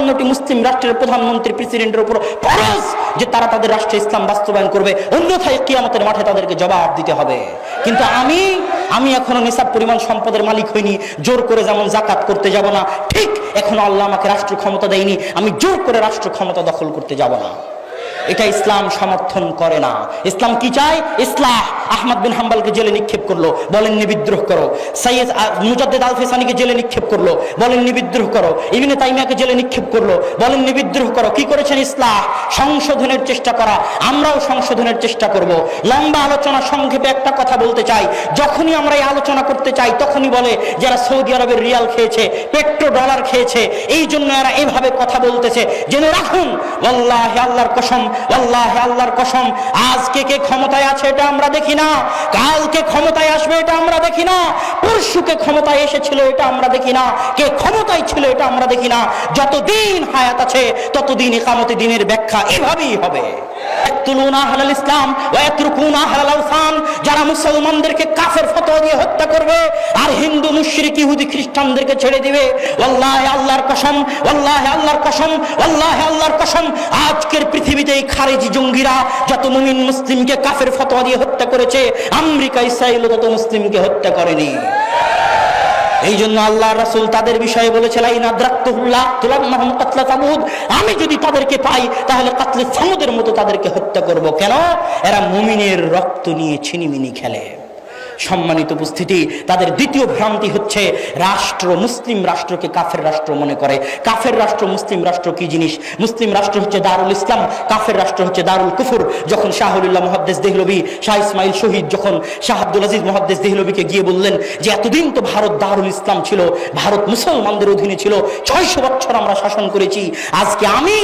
57টি মুসলিম রাষ্ট্রের প্রধানমন্ত্রী প্রেসিডেন্টের উপর ফরজ যে তারা তাদের রাষ্ট্রে ইসলাম বাস্তবায়ন করবে, অন্যথায় কিয়ামতের মাঠে তাদেরকে জবাব দিতে হবে। কিন্তু আমি এখনো নিসাব পরিমাণ সম্পদের মালিক হইনি, জোর করে যেমন জাকাত করতে যাব না, ঠিক এখনো আল্লাহ আমাকে রাষ্ট্র ক্ষমতা দেয়নি, আমি জোর করে রাষ্ট্র ক্ষমতা দখল করতে যাব না। এটা ইসলাম সমর্থন করে না। ইসলাম কি চায়? ইসলাহ। আহমদ বিন হাম্বলকে জেলে নিক্ষেপ করলো, বলেননি বিদ্রোহ করো। সৈয়দ মুজাদ্দিদ আল ফিসানিকে জেলে নিক্ষেপ করলো, বলেননি বিদ্রোহ করো। ইবনে তাইমিয়াকে জেলে নিক্ষেপ করলো, বলেননি বিদ্রোহ করো। কি করেছেন? ইসলাহ, সংশোধনের চেষ্টা করা। আমরাও সংশোধনের চেষ্টা করব। লম্বা আলোচনা, সংক্ষেপে একটা কথা বলতে চাই। যখনই আমরা এই আলোচনা করতে চাই তখনই বলে যারা সৌদি আরবের রিয়াল খেয়েছে, পেট্রো ডলার খেয়েছে, এই জন্য এরা এইভাবে কথা বলতেছে। জেনে রাখুন, আল্লাহ আল্লাহর কসম, আল্লাহ আল্লাহর কসম, আজকে কে ক্ষমতায় আছে এটা আমরা দেখি না, কালকে ক্ষমতায় আসবে এটা আমরা দেখি না, পরশুকে ক্ষমতায় এসেছিল এটা আমরা দেখি না, কে ক্ষমতায় ছিল এটা আমরা দেখি না। যতদিন হায়াত আছে ততদিন ইকামতে দ্বীনের ব্যাখ্যা এভাবেই হবে। ইসলাম যারা মুসলমানদেরকে কাফের ফতোয়া দিয়ে হত্যা করবে আর হিন্দু মুশরিক ইহুদি খ্রিস্টানদেরকে ছেড়ে দিবে, আল্লাহ আল্লাহর কসম, আল্লাহ আল্লাহর কসম, আল্লাহ আল্লাহর কসম, আজকের পৃথিবীতে এই খারেজি জঙ্গিরা যত মুমিন মুসলিমকে কাফের ফতোয়া দিয়ে হত্যা করেছে, আমেরিকা ইসরায়েল তত মুসলিমকে হত্যা করেনি। এই জন্য আল্লাহ রাসূল তাদের বিষয়ে বলেছে, আমি যদি তাদেরকে পাই তাহলে কাতলে সামুদের মতো তাদেরকে হত্যা করব। কেন? এরা মুমিনের রক্ত নিয়ে ছিনিমিনি খেলে। সম্মানিত উপস্থিতি, তাদের দ্বিতীয় ভ্রান্তি হচ্ছে রাষ্ট্র, মুসলিম রাষ্ট্রকে কাফের রাষ্ট্র মনে করে। কাফের রাষ্ট্র, মুসলিম রাষ্ট্র কি জিনিস? মুসলিম রাষ্ট্র হচ্ছে দারুল ইসলাম, কাফের রাষ্ট্র হচ্ছে দারুল কুফর। যখন শাহুল্লাহ মুহাদ্দিস দেহলভী, শাহ ইসমাইল শহীদ যখন শাহ আব্দুল আজিজ মুহাদ্দিস দেহলভীকে গিয়ে বললেন যে এতদিন তো ভারত দারুল ইসলাম ছিল, ভারত মুসলমানদের অধীনে ছিল, 600 বছর আমরা শাসন করেছি, আজকে আমি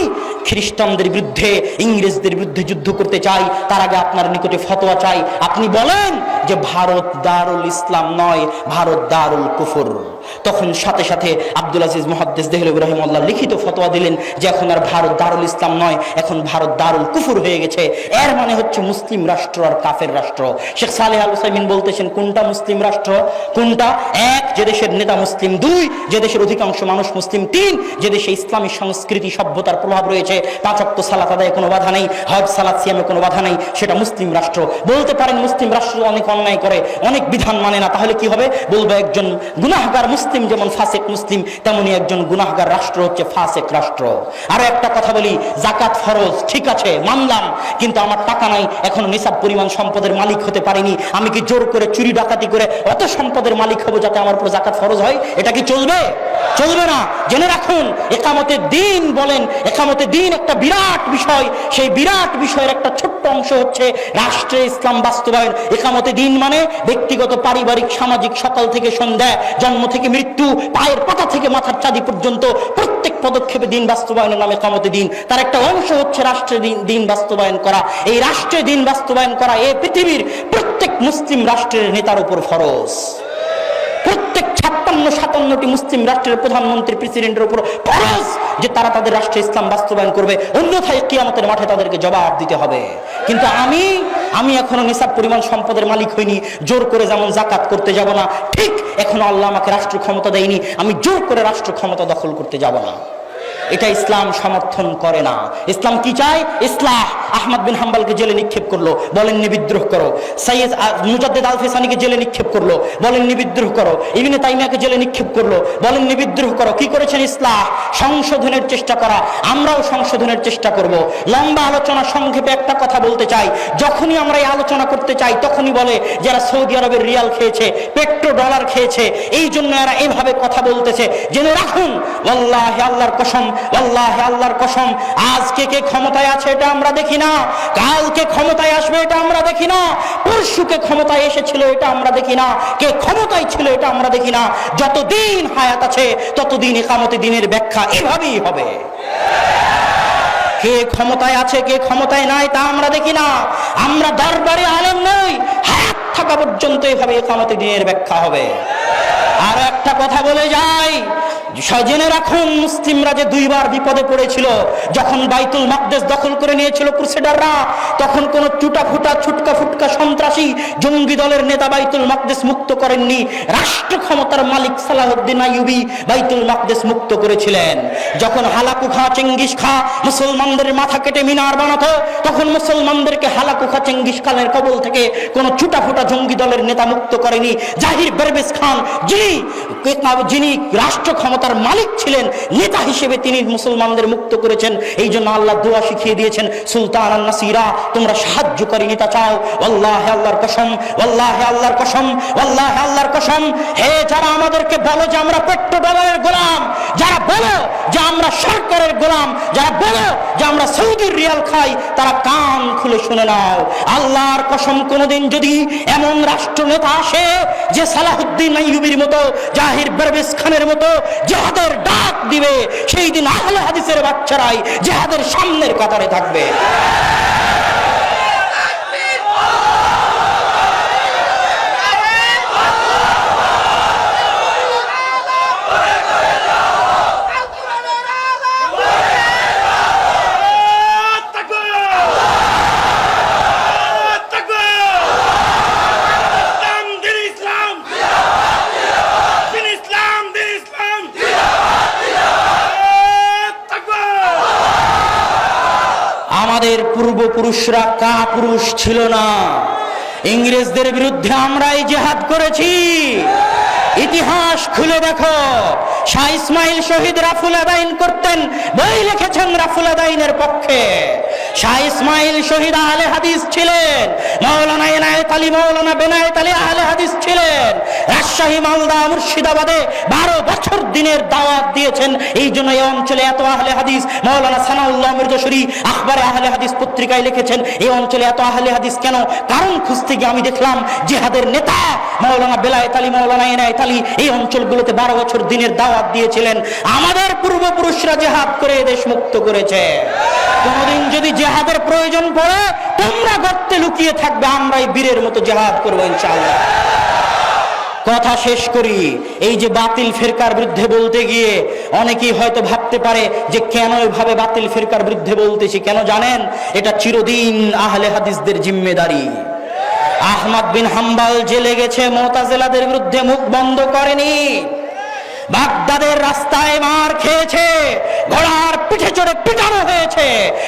খ্রিস্টানদের বিরুদ্ধে, ইংরেজদের বিরুদ্ধে যুদ্ধ করতে চাই, তার আগে আপনার নিকটে ফতোয়া চাই, আপনি বলেন যে ভারত দারুল ইসলাম নয়, ভারত দারুল কুফর। তখন সাথে সাথে আব্দুল আজিজ মুহাদ্দিস দেহলভী রাহিমাহুল্লাহ লিখিত ফতোয়া দিলেন যে এখন আর ভারত দারুল ইসলাম নয়, এখন ভারত দারুল কুফর হয়ে গেছে। এর মানে হচ্ছে মুসলিম রাষ্ট্র আর কাফের রাষ্ট্র। শেখ সালেহ আল উসাইমিন বলতেছেন, কোনটা মুসলিম রাষ্ট্র? কোনটা? এক, যে দেশের নেতা মুসলিম; দুই, যে দেশের অধিকাংশ মানুষ মুসলিম; তিন, যে দেশে ইসলামী সংস্কৃতি সভ্যতার প্রভাব রয়েছে, 5 ওয়াক্ত সালাত আদায়ে কোনো বাধা নেই, হজ সালাত সিয়ামে কোনো বাধা নেই, সেটা মুসলিম রাষ্ট্র। বলতে পারেন মুসলিম রাষ্ট্র অনেক অন্যায় করে, অনেক বিধান মানে না, তাহলে কি হবে? বলবো একজন গুনাহগার মুসলিম যেমন ফাসেক মুসলিম, তেমনি একজন গুনাহগার রাষ্ট্র হচ্ছে ফাসেক রাষ্ট্র। আরো একটা কথা বলি, জাকাত ফরজ, ঠিক আছে মানলাম, কিন্তু আমার টাকা নাই, এখনো নিসাব পরিমাণ সম্পদের মালিক হতে পারিনি, আমি কি জোর করে চুরি ডাকাতি করে অত সম্পদের মালিক হব যাতে আমার উপর জাকাত ফরজ হয়? এটা কি চলবে? চলবে না। জেনে রাখুন, একামতে দ্বীন বলেন, একামতে দ্বীন একটা বিরাট বিষয়, সেই বিরাট বিষয়ের একটা ছোট্ট অংশ হচ্ছে রাষ্ট্রে ইসলাম বাস্তবায়ন। একামতে দ্বীন মানে ব্যক্তিগত, পারিবারিক, সামাজিক, সকাল থেকে সন্ধ্যা, জন্ম থেকে মৃত্যু, পায়ের পাতা থেকে মাথার চাঁদি পর্যন্ত প্রত্যেক পদক্ষেপে দ্বীন বাস্তবায়নের নামে একামতে দ্বীন। তার একটা অংশ হচ্ছে রাষ্ট্রে দ্বীন বাস্তবায়ন করা। এই রাষ্ট্রে দ্বীন বাস্তবায়ন করা এই পৃথিবীর প্রত্যেক মুসলিম রাষ্ট্রের নেতার উপর ফরজ। প্রত্যেক 56-57টি মুসলিম রাষ্ট্রের প্রধানমন্ত্রী প্রেসিডেন্টের উপর ফরজ যে তারা তাদের রাষ্ট্রে ইসলাম বাস্তবায়ন করবে, অন্যথায় কিয়ামতের মাঠে তাদেরকে জবাব দিতে হবে। কিন্তু আমি এখনো নিসাব পরিমাণ সম্পদের মালিক হইনি, জোর করে যেমন জাকাত করতে যাব না, ঠিক এখনো আল্লাহ আমাকে রাষ্ট্র ক্ষমতা দেয়নি, আমি জোর করে রাষ্ট্র ক্ষমতা দখল করতে যাব না। এটা ইসলাম সমর্থন করে না। ইসলাম কি চায়? ইসলাহ। আহমদ বিন হাম্বলকে জেলে নিক্ষেপ করলো, বলেননি বিদ্রোহ করো। সৈয়দ মুজাদ্দিদ আল ফিসানিকে জেলে নিক্ষেপ করলো, বলেননি বিদ্রোহ করো। ইবনে তাইমিয়াকে জেলে নিক্ষেপ করলো, বলেননি বিদ্রোহ করো। কি করেছেন? ইসলাহ, সংশোধনের চেষ্টা করা। আমরাও সংশোধনের চেষ্টা করব। লম্বা আলোচনা, সংক্ষেপে একটা কথা বলতে চাই। যখনই আমরা এই আলোচনা করতে চাই তখনই বলে যারা সৌদি আরবের রিয়াল খেয়েছে, পেট্রো ডলার খেয়েছে, এই জন্য এরা এইভাবে কথা বলতেছে। জেনে রাখুন, আল্লাহ আল্লাহর কসম, আল্লাহ আল্লাহর কসম, আজকে কে ক্ষমতায় আছে এটা আমরা দেখি না, কালকে ক্ষমতায় আসবে এটা আমরা দেখি না, পরশুকে ক্ষমতায় এসেছিল এটা আমরা দেখি না, কে ক্ষমতায় ছিল এটা আমরা দেখি না। যতদিন হায়াত আছে ততদিন ইকামতে দ্বীনের ব্যাখ্যা এভাবেই হবে। কে ক্ষমতায় আছে কে ক্ষমতায় নাই তা আমরা দেখি না, আমরা দরবারে আলেম নই, হায়াত থাকা পর্যন্ত এভাবে ইকামতে দ্বীনের ব্যাখ্যা হবে। আর একটা কথা বলে যাই, জেনে রাখুন, মুসলিমরা যে দুইবার বিপদে পড়েছিল। যখন বাইতুল মাকদেস দখল করে নিয়েছিল ক্রুসেডাররা, তখন কোন চুটাফুটা ছুটকা ফুটকা সন্ত্রাসী জঙ্গি দলের নেতা বাইতুল মাকদেস মুক্ত করেননি। রাষ্ট্র ক্ষমতার মালিক সালাহউদ্দিন আইয়ুবী বাইতুল মাকদেস মুক্ত করেছিলেন। যখন হালাকু খা চেঙ্গিস খা মুসলমানদের মাথা কেটে মিনার বানাতো, তখন মুসলমানদেরকে হালাকু খা চেঙ্গিস খানের কবল থেকে কোন চুটাফুটা জঙ্গি দলের নেতা মুক্ত করেনি। জাহির পারভেজ খান যিনি রাষ্ট্র ক্ষমতার মালিক ছিলেন, নেতা হিসেবে তিনি মুসলমানদের মুক্ত করেছেন। এই জন্য আল্লাহ দোয়া শিখিয়ে দিয়েছেন, সুলতান আন নাসিরা, তোমরা সাহায্যকারী নেতা চাও, আল্লাহে আল্লাহর কসম, আল্লাহে আল্লাহর কসম, আল্লাহে আল্লাহর কসম। হে যারা আমাদেরকে বলো যে আমরা পেট্রোডলারের গোলাম, যারা বলো যে আমরা সরকারের গোলাম, যারা বলো যে আমরা সৌদির রিয়াল খাই, তারা কান খুলে শুনে নাও। আল্লাহর কসম, কোনদিন যদি এমন রাষ্ট্র নেতা আসে যে সালাহউদ্দিন আইয়ুবীর মতো, জাহির পারভেজ খানের মতো জিহাদের ডাক দিবে, সেই দিন আহলে হাদিসের বাচ্চারাই জিহাদের সামনের কাতারে থাকবে। আমাদের পূর্বপুরুষরা কাপুরুষ ছিল না। ইংরেজদের বিরুদ্ধে আমরাই জিহাদ করেছি। ইতিহাস খুলে দেখো, শাহ ইসমাইল শহীদ রাফুল আদাইন করতেন, বই লিখেছেন রাফুল আদাইনের পক্ষে। শাহ ইসমাইল শহীদ আহলে হাদিস ছিলেন। মাওলানা এনায়েত আলী, মাওলানা বেনায়েত আলী আহলে হাদিস ছিলেন। রাজশাহী, মালদা, মুর্শিদাবাদে 12 বছর দিনের দাওয়াত দিয়েছেন। এই জন্য এই অঞ্চলে এত আহলে হাদিস। মাওলানা সানাউল্লাহ মির্জাশরী আখবারে আহলে হাদিস পত্রিকায় লিখেছেন, এই অঞ্চলে এত আহলে হাদিস কেন? কারণ খুঁজতে গিয়ে আমি দেখলাম জিহাদের নেতা মাওলানা বেলায়েত আলী, মাওলানা এনায়েত আলী এই অঞ্চলগুলোতে 12 বছর দিনের দাওয়াত দিয়েছিলেন। আমাদের পূর্বপুরুষরা জিহাদ করে দেশ মুক্ত করেছে। কোনদিন যদি জিহাদের প্রয়োজন পড়ে, তোমরা গর্তে লুকিয়ে থাকবে, আমরাই বীরের মতো জিহাদ করবো ইনশাআল্লাহ। কথা শেষ করি। এই যে বাতিল ফিরকার বিরুদ্ধে বলতে গিয়ে অনেকেই হয়তো ভাবতে পারে যে কেন এভাবে বাতিল ফিরকার বিরুদ্ধে বলতেছি। কেন জানেন? এটা চিরদিন আহলে হাদিসদের জিম্মেদারি। আহমদ বিন হাম্বল জেলে গেছে, মুতাজিলাদের বিরুদ্ধে মুখ বন্ধ করেনি। বাগদাদের রাস্তায় মার খেয়েছে, ঘোড়ার পিঠে চড়ে পিটানো হয়েছে,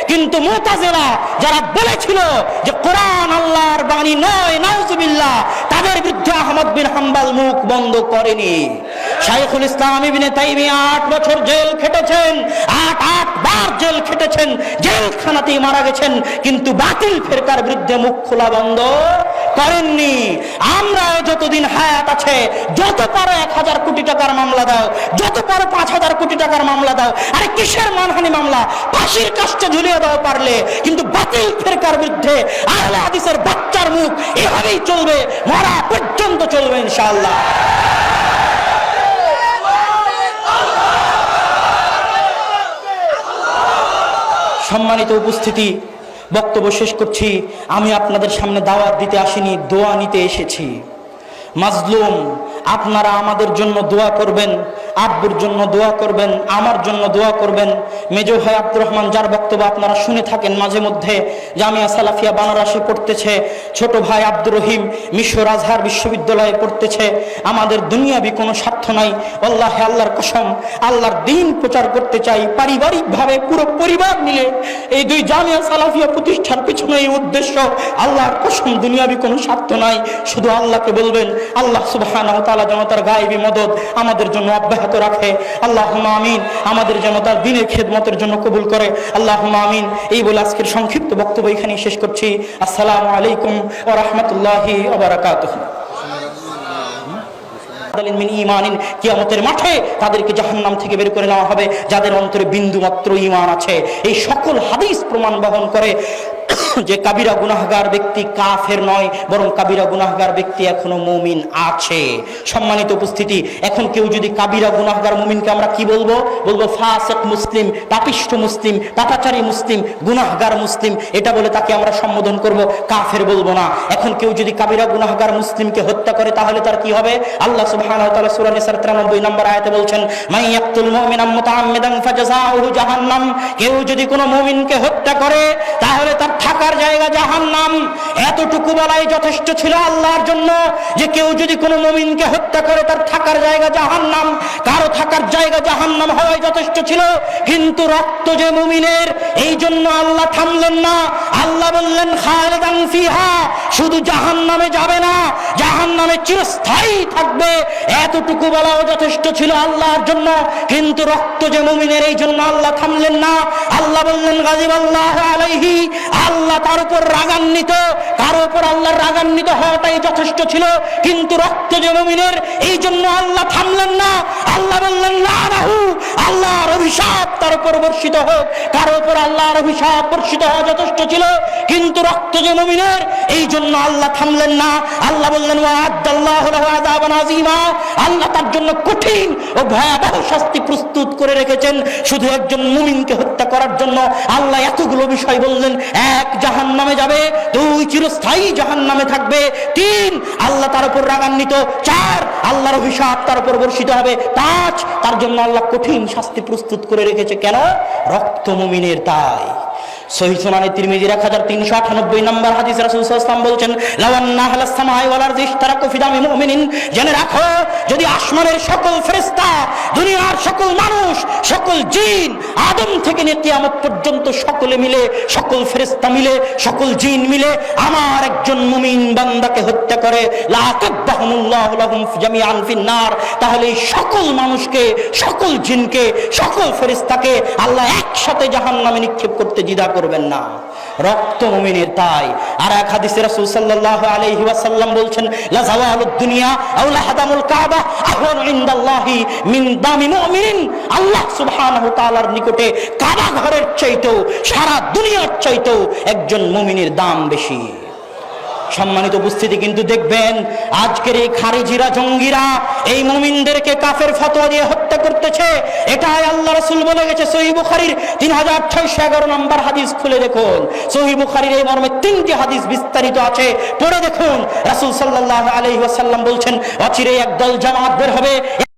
কিন্তু মুতাজিলা যারা বলেছিল যে কোরআন আল্লাহর বাণী নয়, নাউজুবিল্লাহ, তাদের বিরুদ্ধে আহমদ বিন হাম্বল মুখ বন্ধ করেনি। শাইখুল ইসলাম ইবনে তাইমিয়া 8 বছর জেল খেটেছেন, 8 বার জেল খেটেছেন, জেলখানাতেই মারা গেছেন, কিন্তু বাতিল ফিরকার বিরুদ্ধে মুখ খোলা বন্ধ করেননি। আমরা যতদিন হায়াত আছে, যত পারো 1000 কোটি টাকার মামলা দাও, যত পারো 5000 কোটি টাকার মামলা দাও। আরে কিসের মানহানি মামলা? ফাঁসির কাস্টে ঝুলিয়ে দাও পারলে, কিন্তু বাতিল ফিরকার বিরুদ্ধে আহলে হাদিসের বাচ্চার মুখ এভাবেই চলবে, মরা পর্যন্ত চলবে ইনশাআল্লাহ। সম্মানিত উপস্থিতি, বক্তব্য শেষ করছি। আমি আপনাদের সামনে দাওয়াত দিতে আসিনি, দোয়া নিতে এসেছি। মাজলুম, আপনারা আমাদের জন্য দোয়া করবেন, আব্বুর জন্য দোয়া করবেন, আমার জন্য দোয়া করবেন। মেজো ভাই আব্দুর রহমান, যার বক্তব্য আপনারা শুনে থাকেন মাঝে মধ্যে, জামিয়া সালাফিয়া বানারসে পড়তেছে। ছোট ভাই আব্দুর রহিম মিশর আজহার বিশ্ববিদ্যালয়ে পড়তেছে। আমাদের দুনিয়াবি কোনো স্বার্থ নাই। আল্লাহে আল্লাহর কসম, আল্লাহর দ্বীন প্রচার করতে চাই পারিবারিকভাবে, পুরো পরিবার মিলে। এই 2 জামিয়া সালাফিয়া প্রতিষ্ঠার পিছনে এই উদ্দেশ্য। আল্লাহর কসম, দুনিয়াবি কোনো স্বার্থ নাই। শুধু আল্লাহকে বলবেন, আল্লাহ সুবহানাহু ওয়া তাআলা যেন তার গায়েবী মদদ আমাদের জন্য অব্যাহত রাখে। আল্লাহুম্মা আমিন। আমাদের যেন তার দ্বীনের খেদমতের জন্য কবুল করে। আল্লাহুম্মা আমিন। এই বলে আজকের সংক্ষিপ্ত বক্তব্য এখানেই শেষ করছি। আসসালামু আলাইকুম ওয়া রাহমাতুল্লাহি ওয়া বারাকাতুহু। কিয়ামতের মাঠে তাদেরকে জাহান্নাম থেকে বের করে নেওয়া হবে যাদের অন্তরে বিন্দু মাত্র ঈমান আছে। এই সকল হাদিস প্রমাণ বহন করে। যে কাবিরা গুনাহগার ব্যক্তি কাফের নয়, বরং কাবিরা গুনাহগার ব্যক্তি এখনো মুমিন আছে। সম্মানিত উপস্থিতি, এখন কেউ যদি কাবিরা গুনাহগার মুমিনকে আমরা কি বলবো? বলবো ফাসিক মুসলিম, পাপিষ্ঠ মুসলিম, পাপাচারী মুসলিম, গুনাহগার মুসলিম, এটা বলে তাকে আমরা সম্বোধন করব, কাফের বলবো না। এখন কেউ যদি কাবিরা গুনাহগার মুসলিমকে হত্যা করে তাহলে তার কি হবে? আল্লাহ সুবহানাহু ওয়া তাআলা সূরা নিসার 93 নম্বর আয়াতে বলছেন, মান ইয়াকতুল মুমিনান মুতাআম্মিদান ফাজাযাউহু জাহান্নাম। কেউ যদি কোনো মুমিনকে হত্যা করে তাহলে তার থাকার জায়গা জাহান্নাম। এতটুকু বলাই যথেষ্ট ছিল আল্লাহর জন্য যে কেউ যদি কোনো মুমিনকে হত্যা করে তার থাকার জায়গা জাহান্নাম। কারো থাকার জায়গা জাহান্নাম হওয়াই যথেষ্ট ছিল, কিন্তু রক্ত যে মুমিনের, এই জন্য আল্লাহ থামলেন না। আল্লাহ বললেন খালিদান ফিহা, শুধু জাহান্নামে যাবে না, জাহান্নামে চিরস্থায়ী থাকবে। এতটুকু বলাও যথেষ্ট ছিল আল্লাহর জন্য, কিন্তু রক্ত যে মুমিনের, এই জন্য আল্লাহ থামলেন না। আল্লাহ বললেন গাযিবাল্লাহু আলাইহি, আল্লাহ তার উপর রাগান্বিত। কারো উপর আল্লাহর রাগান্বিত হওয়াটাই যথেষ্ট ছিল, কিন্তু রক্ত যে মুমিনের, এই জন্য আল্লাহ থামলেন না। আল্লাহ বললেন লানাহু, আল্লাহর অভিশাপ তার উপর বর্ষিত হোক। কারো উপর আল্লাহর অভিশাপ বর্ষিত হওয়া যথেষ্ট ছিল, কিন্তু রক্ত যে মুমিনের, এই জন্য আল্লাহ থামলেন না। আল্লাহ বললেন ওয়া'আদাল্লাহু লাহু আযাবান আযীমা, আল্লাহ তার জন্য কঠিন ও ভয়াবহ শাস্তি প্রস্তুত করে রেখেছেন শুধু একজন মুমিনকে হত্যা করার জন্য। আল্লাহ এতগুলো বিষয় বললেন, এক, জাহান্নামে যাবে, দুই, চিরস্থায়ী জাহান্নামে থাকবে, তিন, আল্লাহ তার উপর রাগান্বিত, চার, আল্লাহর অভিশাপ তার উপর বর্ষিত হবে, পাঁচ, তার জন্য আল্লাহ কঠিন শাস্তি প্রস্তুত করে রেখেছে। কেন? রক্ত মুমিনের। তাই সহিহ সুনানে তিরমিজির 1398 নম্বর হাদিস রাসূল সাল্লাল্লাহু আলাইহি ওয়াসাল্লাম বলছেন, লাওয়ান্না আহলাস সামাই ওয়াল আরদি ইশতারাকু ফি দামি মুমিনিন, জেনে রাখো যদি আসমানের সকল ফেরেশতা, দুনিয়ার সকল মানুষ, সকল জিন, আদম থেকে নিয়ে কিয়ামত পর্যন্ত সকলে মিলে, সকল ফেরেশতা মিলে, সকল জিন মিলে আমার একজন মুমিন বান্দাকে হত্যা করে, লা তাকবাহুমুল্লাহু লাহুম জামিআন ফিন-নার, তাহলে সকল মানুষকে, সকল জিনকে, সকল ফেরেশতাকে আল্লাহ একসাথে জাহান্নামে নিক্ষেপ করতে দ্বিধা করবেন না। রক্ত মুমিনের। তাই আর এক হাদিসে রাসূল সাল্লাল্লাহু আলাইহি ওয়াসাল্লাম বলছেন, লা যাওয়ালুদ দুনিয়া আও লাহাদামুল কাবা আহওয়ানু ইনদাল্লাহি মিন দামি মুমিনিন, আল্লাহ সুবহানাহু ওয়া তাআলার নিকটে কাবা ঘরের চাইতেও, সারা দুনিয়ার চাইতেও একজন মুমিনের দাম বেশি। সম্মানিত উপস্থিতি, কিন্তু দেখবেন আজকের এই খারিজিরা, জঙ্গিরা এই মুমিনদেরকে কাফের ফতোয়া দিয়ে হত্যা করতেছে। এটাই আল্লাহ রাসূল বলে গেছে। সহিহ বুখারীর 3611 নম্বর হাদিস খুলে দেখুন। সহিহ বুখারীর এই মর্মে 3টি হাদিস বিস্তারিত আছে, পড়ে দেখুন। রাসূল সাল্লাল্লাহু আলাইহি ওয়াসাল্লাম বলছেন, অচিরে একদল জামাত বের হবে,